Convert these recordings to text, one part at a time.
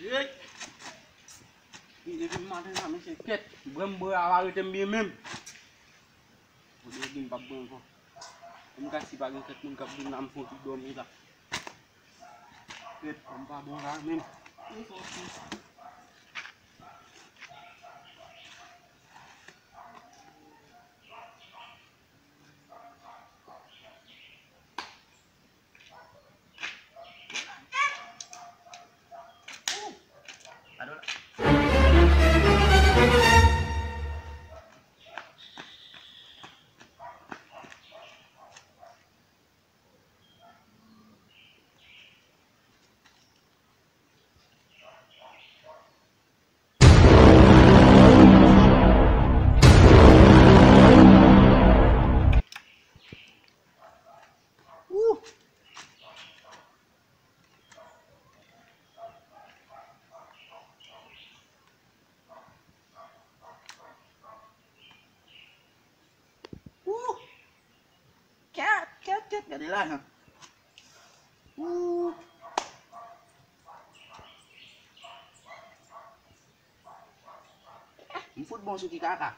Yey. Ini di mana kami sikit. Bumbu awal itu mimim. Udah di babung kok. Kasih bagi ketemu kap di 62 mila. Ket pompa borang mim. Cat gak dilarang. Football suki kakak.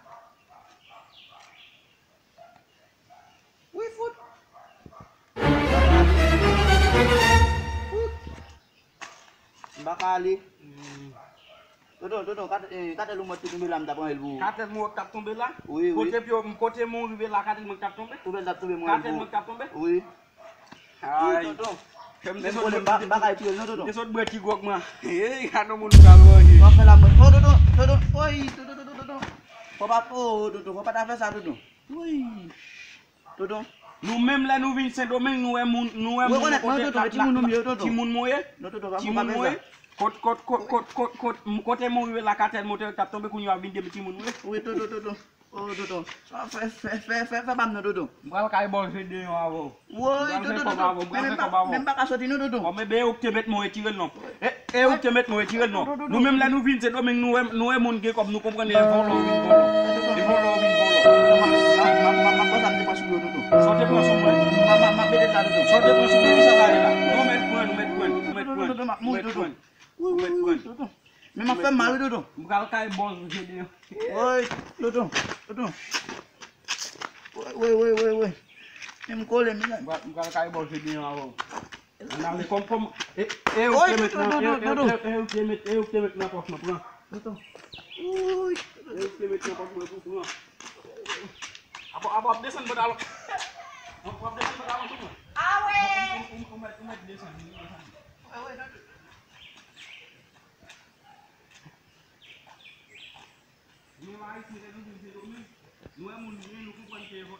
Foot. Bakali. Tudo, kata lumot tu bilang tak pengen bu. Kata mu tak tu bilang. Kote mu bilang kata mu tak tu be. Tu bilang tak tu be mu. Kata mu tak tu be. Oui. Hai. Kem boleh bakal itu tudo. Desot buat tigok mah. Kano mu kalau ni. Kau pelam. Tudo. Oi, tudo. Papa dah fasa tudo. Oi. Tudo. Nous même là nous Vincent Domingue nous Timun moye. Côté mo la cartel moteur tap tomber ku ñu wa bindé ci mun oui dodo oh dodo fe bam na dodo mbal kay bol fi di wawo woy dodo même pas sorti no dodo mais be ok tebet moy ci gel non ok tebet moy ci gel non nous même là nous vinn c'est domingue nous mon ge comme nous comprenez volo ma bosa te pas sulo dodo sorti pas sulo ma bede ta dodo sorti pas sulo ça va là no met point mais ma fait mal dodo bukan kay boss jadi oi dodo woi em kole mina bukan kay boss jadi awo na le kompom temet na pos na pula dodo oi temet na pos na pula apa desan badalo semua awe umat desan awe dodo Ni mai si de ni nous mon ni nous ku pan ke ho